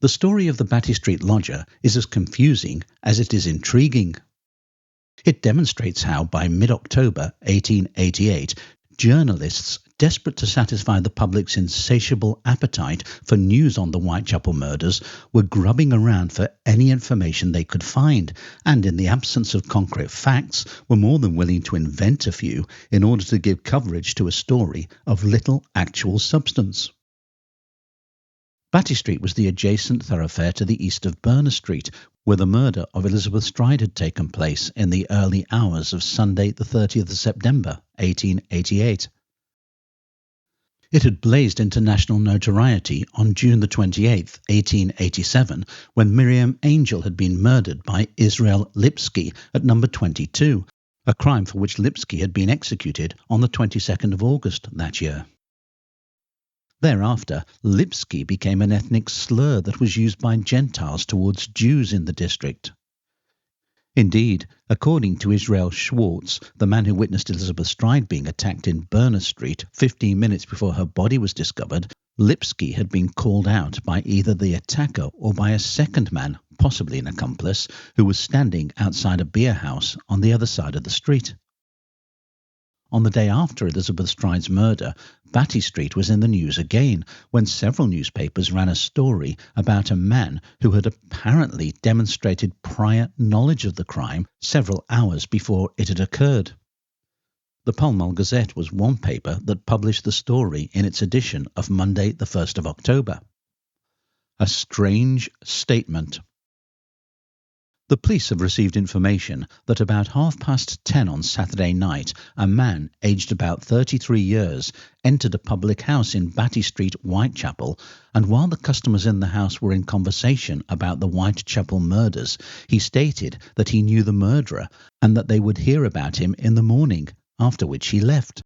The story of the Batty Street lodger is as confusing as it is intriguing. It demonstrates how, by mid-October 1888, journalists, desperate to satisfy the public's insatiable appetite for news on the Whitechapel murders, were grubbing around for any information they could find, and in the absence of concrete facts, were more than willing to invent a few in order to give coverage to a story of little actual substance. Batty Street was the adjacent thoroughfare to the east of Berner Street, where the murder of Elizabeth Stride had taken place in the early hours of Sunday the 30th of September 1888. It had blazed into national notoriety on June the 28th, 1887, when Miriam Angel had been murdered by Israel Lipski at number 22, a crime for which Lipski had been executed on the 22nd of August that year. Thereafter, Lipski became an ethnic slur that was used by Gentiles towards Jews in the district. Indeed, according to Israel Schwartz, the man who witnessed Elizabeth Stride being attacked in Berner Street 15 minutes before her body was discovered, Lipski had been called out by either the attacker or by a second man, possibly an accomplice, who was standing outside a beer house on the other side of the street. On the day after Elizabeth Stride's murder, Batty Street was in the news again, when several newspapers ran a story about a man who had apparently demonstrated prior knowledge of the crime several hours before it had occurred. The Pall Mall Gazette was one paper that published the story in its edition of Monday the 1st of October. A strange statement. The police have received information that about 10:30 on Saturday night, a man aged about 33 years entered a public house in Batty Street, Whitechapel, and while the customers in the house were in conversation about the Whitechapel murders, he stated that he knew the murderer and that they would hear about him in the morning, after which he left.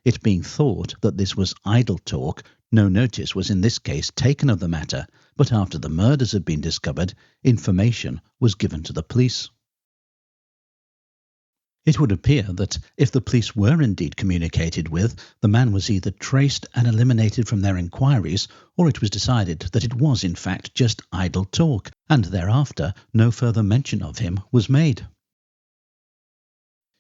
It being thought that this was idle talk, no notice was in this case taken of the matter, but after the murders had been discovered, information was given to the police. It would appear that if the police were indeed communicated with, the man was either traced and eliminated from their inquiries, or it was decided that it was in fact just idle talk, and thereafter no further mention of him was made.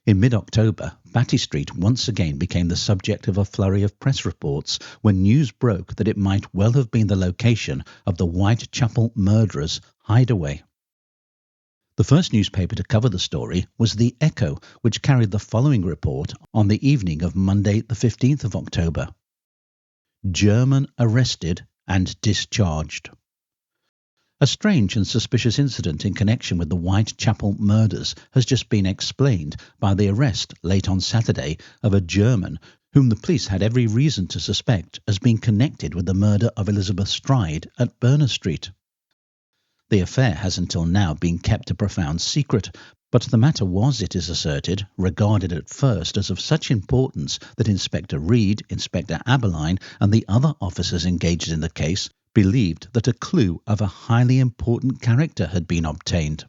In mid-October, Batty Street once again became the subject of a flurry of press reports when news broke that it might well have been the location of the Whitechapel murderers' hideaway. The first newspaper to cover the story was the Echo, which carried the following report on the evening of Monday the 15th of October. German arrested and discharged. A strange and suspicious incident in connection with the Whitechapel murders has just been explained by the arrest late on Saturday of a German whom the police had every reason to suspect as being connected with the murder of Elizabeth Stride at Berner Street. The affair has until now been kept a profound secret, but the matter was, it is asserted, regarded at first as of such importance that Inspector Reed, Inspector Aberline, and the other officers engaged in the case believed that a clue of a highly important character had been obtained.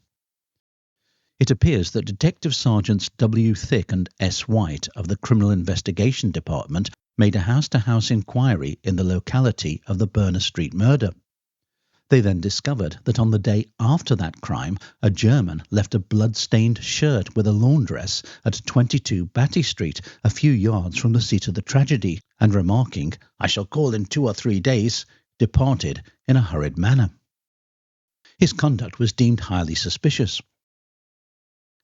It appears that Detective Sergeants W. Thicke and S. White of the Criminal Investigation Department made a house-to-house inquiry in the locality of the Berner Street murder. They then discovered that on the day after that crime, a German left a bloodstained shirt with a laundress at 22 Batty Street, a few yards from the seat of the tragedy, and remarking, "I shall call in 2 or 3 days," departed in a hurried manner. His conduct was deemed highly suspicious.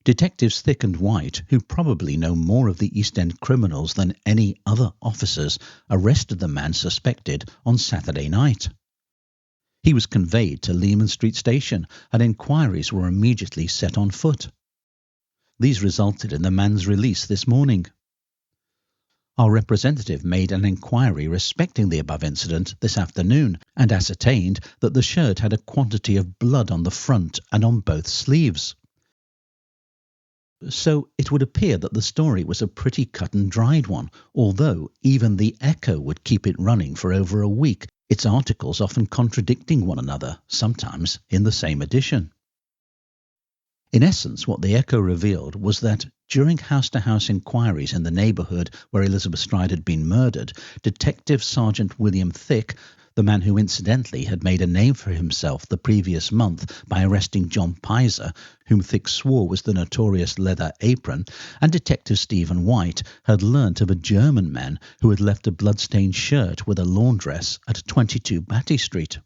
Detectives Thicke and White, who probably know more of the East End criminals than any other officers, arrested the man suspected on Saturday night. He was conveyed to Leman Street Station, and inquiries were immediately set on foot. These resulted in the man's release this morning. Our representative made an inquiry respecting the above incident this afternoon and ascertained that the shirt had a quantity of blood on the front and on both sleeves. So it would appear that the story was a pretty cut and dried one, although even the Echo would keep it running for over a week, its articles often contradicting one another, sometimes in the same edition. In essence, what the Echo revealed was that during house-to-house inquiries in the neighbourhood where Elizabeth Stride had been murdered, Detective Sergeant William Thicke the man who incidentally had made a name for himself the previous month by arresting John Pizer, whom Thicke swore was the notorious Leather Apron, and Detective Stephen White had learnt of a German man who had left a bloodstained shirt with a laundress at 22 Batty Street.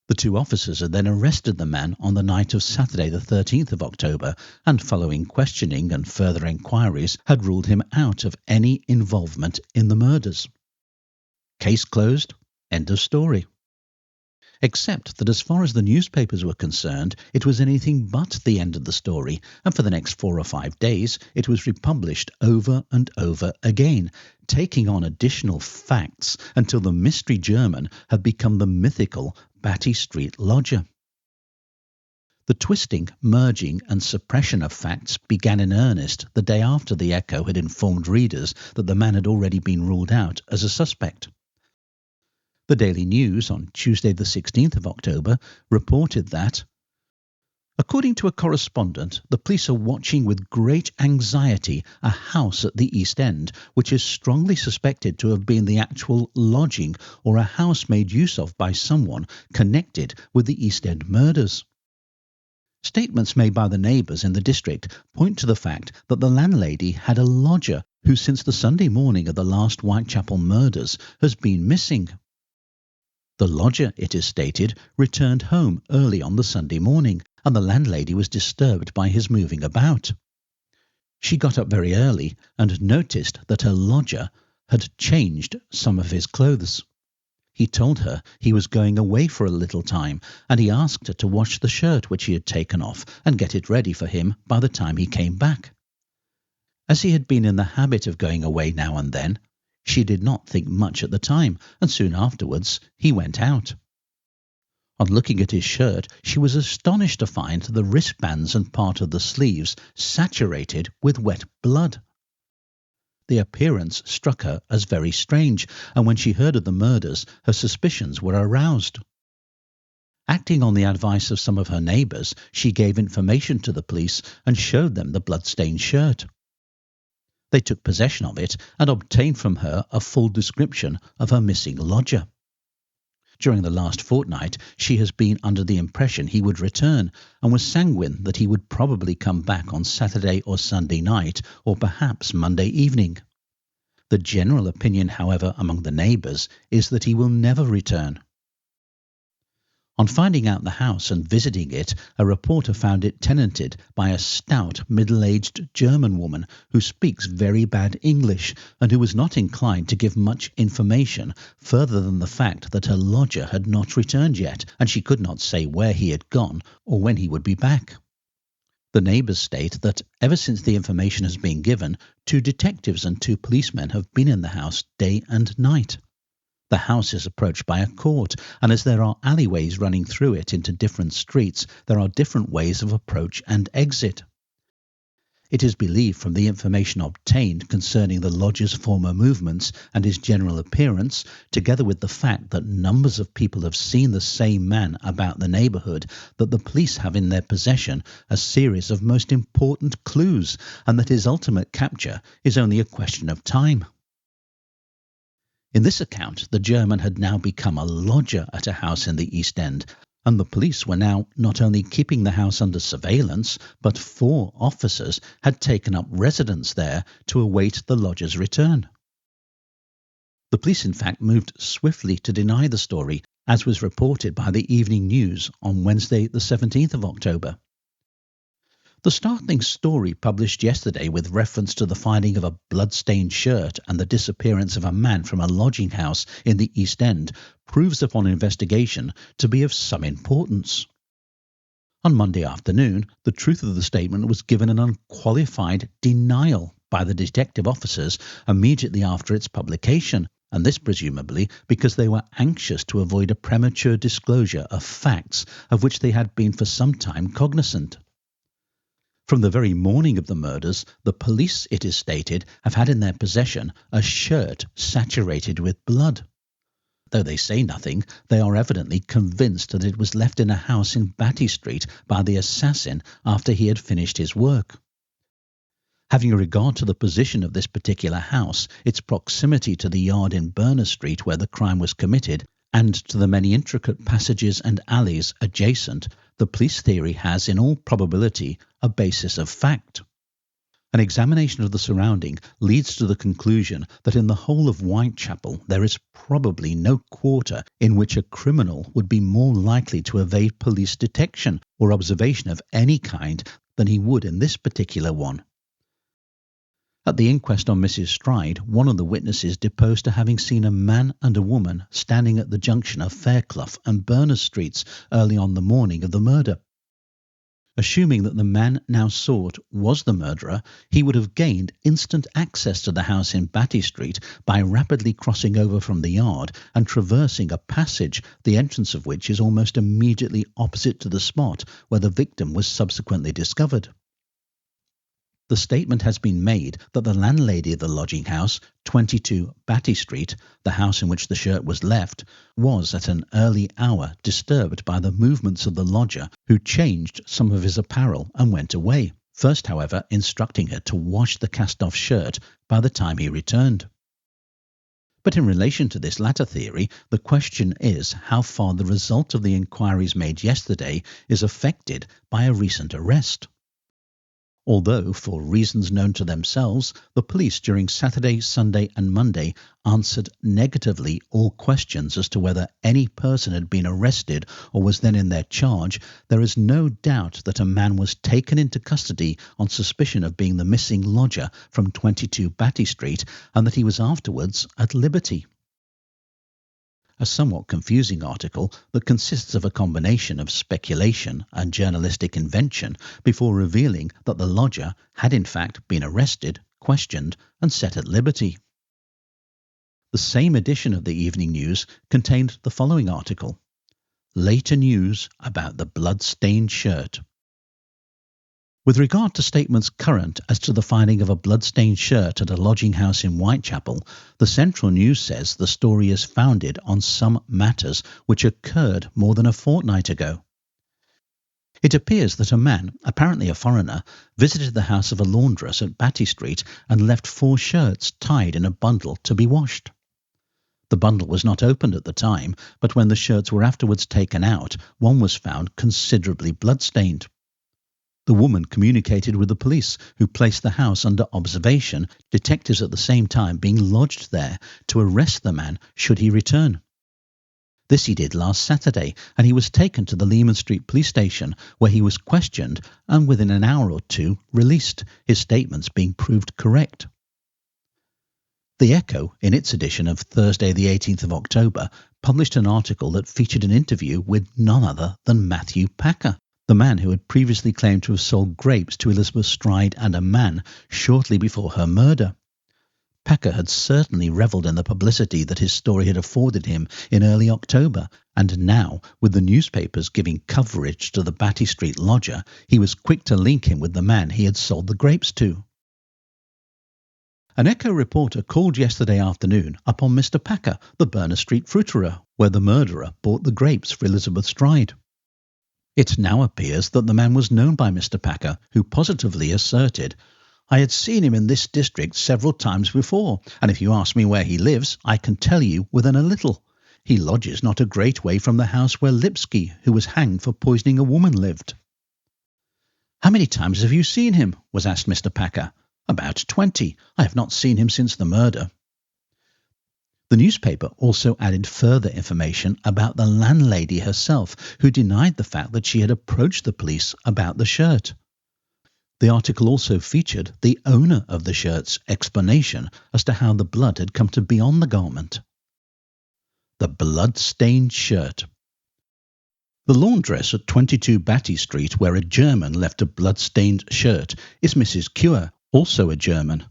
The two officers had then arrested the man on the night of Saturday the 13th of October and, following questioning and further inquiries, had ruled him out of any involvement in the murders. Case closed. End of story. Except that as far as the newspapers were concerned, it was anything but the end of the story, and for the next 4 or 5 days it was republished over and over again, taking on additional facts until the mystery German had become the mythical Batty Street lodger. The twisting, merging and suppression of facts began in earnest the day after the Echo had informed readers that the man had already been ruled out as a suspect. The Daily News on Tuesday the 16th of October reported that, according to a correspondent, the police are watching with great anxiety a house at the East End, which is strongly suspected to have been the actual lodging or a house made use of by someone connected with the East End murders. Statements made by the neighbours in the district point to the fact that the landlady had a lodger who, since the Sunday morning of the last Whitechapel murders, has been missing. The lodger, it is stated, returned home early on the Sunday morning, and the landlady was disturbed by his moving about. She got up very early and noticed that her lodger had changed some of his clothes. He told her he was going away for a little time, and he asked her to wash the shirt which he had taken off and get it ready for him by the time he came back. As he had been in the habit of going away now and then, she did not think much at the time, and soon afterwards he went out. On looking at his shirt, she was astonished to find the wristbands and part of the sleeves saturated with wet blood. The appearance struck her as very strange, and when she heard of the murders, her suspicions were aroused. Acting on the advice of some of her neighbours, she gave information to the police and showed them the bloodstained shirt. They took possession of it and obtained from her a full description of her missing lodger. During the last fortnight, she has been under the impression he would return, and was sanguine that he would probably come back on Saturday or Sunday night, or perhaps Monday evening. The general opinion, however, among the neighbours is that he will never return. On finding out the house and visiting it, a reporter found it tenanted by a stout, middle-aged German woman who speaks very bad English and who was not inclined to give much information further than the fact that her lodger had not returned yet, and she could not say where he had gone or when he would be back. The neighbours state that ever since the information has been given, 2 detectives and 2 policemen have been in the house day and night. The house is approached by a court, and as there are alleyways running through it into different streets, there are different ways of approach and exit. It is believed from the information obtained concerning the lodger's former movements and his general appearance, together with the fact that numbers of people have seen the same man about the neighbourhood, that the police have in their possession a series of most important clues, and that his ultimate capture is only a question of time. In this account, the German had now become a lodger at a house in the East End, and the police were now not only keeping the house under surveillance, but 4 officers had taken up residence there to await the lodger's return. The police, in fact, moved swiftly to deny the story, as was reported by the Evening News on Wednesday the 17th of October. The startling story published yesterday with reference to the finding of a blood-stained shirt and the disappearance of a man from a lodging house in the East End proves upon investigation to be of some importance. On Monday afternoon, the truth of the statement was given an unqualified denial by the detective officers immediately after its publication, and this presumably because they were anxious to avoid a premature disclosure of facts of which they had been for some time cognizant. From the very morning of the murders, the police, it is stated, have had in their possession a shirt saturated with blood. Though they say nothing, they are evidently convinced that it was left in a house in Batty Street by the assassin after he had finished his work. Having regard to the position of this particular house, its proximity to the yard in Berner Street where the crime was committed, and to the many intricate passages and alleys adjacent, the police theory has, in all probability, a basis of fact. An examination of the surrounding leads to the conclusion that in the whole of Whitechapel there is probably no quarter in which a criminal would be more likely to evade police detection or observation of any kind than he would in this particular one. At the inquest on Mrs. Stride, one of the witnesses deposed to having seen a man and a woman standing at the junction of Fairclough and Berner Streets early on the morning of the murder. Assuming that the man now sought was the murderer, he would have gained instant access to the house in Batty Street by rapidly crossing over from the yard and traversing a passage, the entrance of which is almost immediately opposite to the spot where the victim was subsequently discovered. The statement has been made that the landlady of the lodging house, 22 Batty Street, the house in which the shirt was left, was at an early hour disturbed by the movements of the lodger, who changed some of his apparel and went away, first, however, instructing her to wash the cast-off shirt by the time he returned. But in relation to this latter theory, the question is how far the result of the inquiries made yesterday is affected by a recent arrest. Although, for reasons known to themselves, the police during Saturday, Sunday and Monday answered negatively all questions as to whether any person had been arrested or was then in their charge, there is no doubt that a man was taken into custody on suspicion of being the missing lodger from 22 Batty Street and that he was afterwards at liberty. A somewhat confusing article that consists of a combination of speculation and journalistic invention before revealing that the lodger had in fact been arrested, questioned and set at liberty. The same edition of the Evening News contained the following article: Later news about the Bloodstained Shirt. With regard to statements current as to the finding of a bloodstained shirt at a lodging house in Whitechapel, the Central News says the story is founded on some matters which occurred more than a fortnight ago. It appears that a man, apparently a foreigner, visited the house of a laundress at Batty Street and left 4 shirts tied in a bundle to be washed. The bundle was not opened at the time, but when the shirts were afterwards taken out, one was found considerably bloodstained. The woman communicated with the police, who placed the house under observation, detectives at the same time being lodged there to arrest the man should he return. This he did last Saturday, and he was taken to the Leman Street police station, where he was questioned and within an hour or two released, his statements being proved correct. The Echo, in its edition of Thursday the 18th of October, published an article that featured an interview with none other than Mathew Packer, the man who had previously claimed to have sold grapes to Elizabeth Stride and a man shortly before her murder. Packer had certainly revelled in the publicity that his story had afforded him in early October, and now, with the newspapers giving coverage to the Batty Street lodger, he was quick to link him with the man he had sold the grapes to. An Echo reporter called yesterday afternoon upon Mr. Packer, the Berner Street fruiterer, where the murderer bought the grapes for Elizabeth Stride. It now appears that the man was known by Mr. Packer, who positively asserted, "I had seen him in this district several times before, and if you ask me where he lives, I can tell you within a little. He lodges not a great way from the house where Lipski, who was hanged for poisoning a woman, lived." "How many times have you seen him?" was asked Mr. Packer. "About 20. I have not seen him since the murder." The newspaper also added further information about the landlady herself, who denied the fact that she had approached the police about the shirt. The article also featured the owner of the shirt's explanation as to how the blood had come to be on the garment. The Bloodstained Shirt. The laundress at 22 Batty Street, where a German left a blood-stained shirt, is Mrs. Kuer, also a German.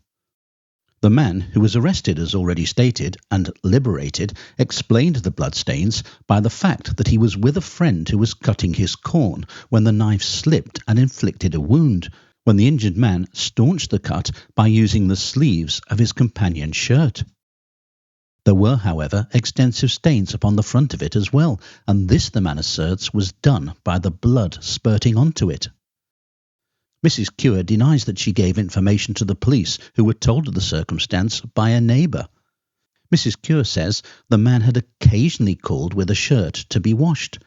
The man who was arrested, as already stated, and liberated, explained the bloodstains by the fact that he was with a friend who was cutting his corn when the knife slipped and inflicted a wound, when the injured man staunched the cut by using the sleeves of his companion's shirt. There were, however, extensive stains upon the front of it as well, and this, the man asserts, was done by the blood spurting onto it. Mrs. Kuer denies that she gave information to the police, who were told of the circumstance by a neighbour. Mrs. Kuer says the man had occasionally called with a shirt to be washed.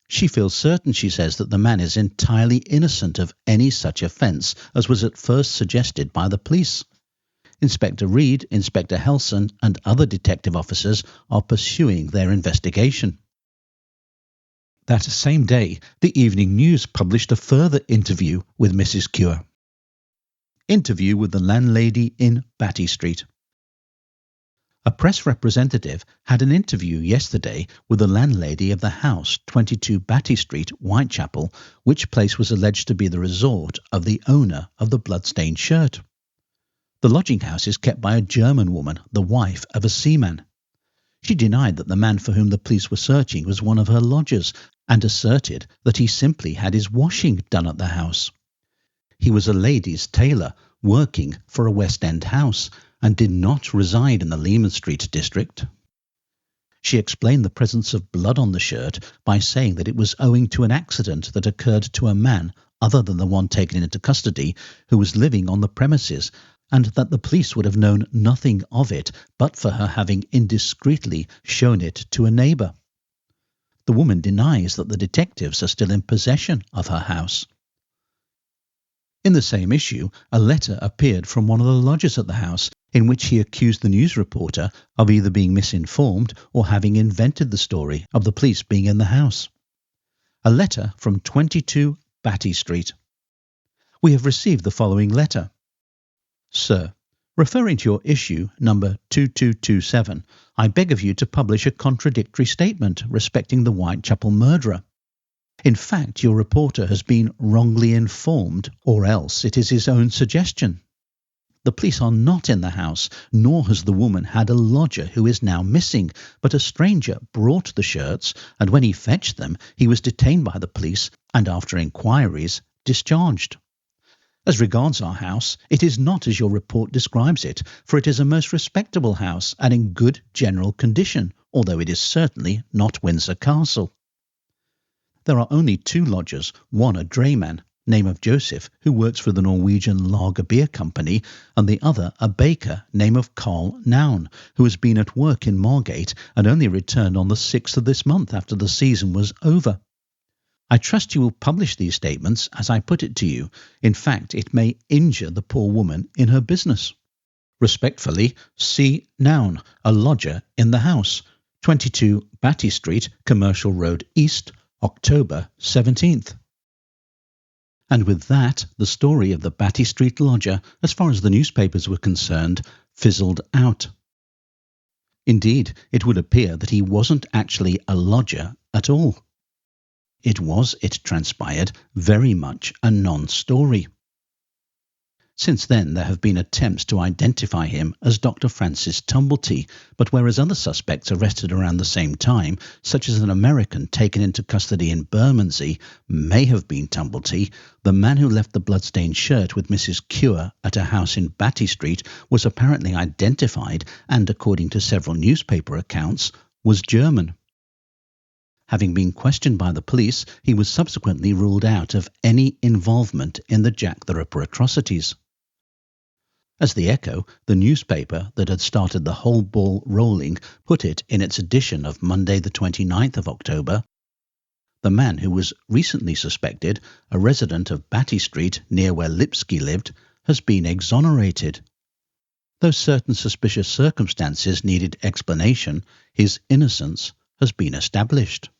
She feels certain, she says, that the man is entirely innocent of any such offence as was at first suggested by the police. Inspector Reed, Inspector Helson and other detective officers are pursuing their investigation. That same day, the Evening News published a further interview with Mrs. Kuer. Interview with the landlady in Batty Street. A press representative had an interview yesterday with the landlady of the house 22 Batty Street, Whitechapel, which place was alleged to be the resort of the owner of the Bloodstained Shirt. The lodging house is kept by a German woman, the wife of a seaman. She denied that the man for whom the police were searching was one of her lodgers and asserted that he simply had his washing done at the house. He was a ladies' tailor working for a West End house and did not reside in the Leman Street district. She explained the presence of blood on the shirt by saying that it was owing to an accident that occurred to a man other than the one taken into custody who was living on the premises, and that the police would have known nothing of it but for her having indiscreetly shown it to a neighbour. The woman denies that the detectives are still in possession of her house. In the same issue, a letter appeared from one of the lodgers at the house in which he accused the news reporter of either being misinformed or having invented the story of the police being in the house. A letter from 22 Batty Street. We have received the following letter. Sir, referring to your issue number 2227, I beg of you to publish a contradictory statement respecting the Whitechapel murderer. In fact, your reporter has been wrongly informed, or else it is his own suggestion. The police are not in the house, nor has the woman had a lodger who is now missing, but a stranger brought the shirts, and when he fetched them, he was detained by the police and, after inquiries, discharged. As regards our house, it is not as your report describes it, for it is a most respectable house and in good general condition, although it is certainly not Windsor Castle. There are only 2 lodgers, one a drayman, name of Joseph, who works for the Norwegian Lager Beer Company, and the other a baker, name of Carl Noun, who has been at work in Margate and only returned on the 6th of this month after the season was over. I trust you will publish these statements as I put it to you. In fact, it may injure the poor woman in her business. Respectfully, C. Noun, a lodger in the house, 22 Batty Street, Commercial Road East, October 17th. And with that, the story of the Batty Street lodger, as far as the newspapers were concerned, fizzled out. Indeed, it would appear that he wasn't actually a lodger at all. It was, it transpired, very much a non-story. Since then, there have been attempts to identify him as Dr. Francis Tumblety, but whereas other suspects arrested around the same time, such as an American taken into custody in Bermondsey, may have been Tumblety, the man who left the bloodstained shirt with Mrs. Kuer at a house in Batty Street was apparently identified and, according to several newspaper accounts, was German. Having been questioned by the police, he was subsequently ruled out of any involvement in the Jack the Ripper atrocities. As the Echo, the newspaper that had started the whole ball rolling, put it in its edition of Monday the 29th of October, the man who was recently suspected, a resident of Batty Street near where Lipski lived, has been exonerated. Though certain suspicious circumstances needed explanation, his innocence has been established.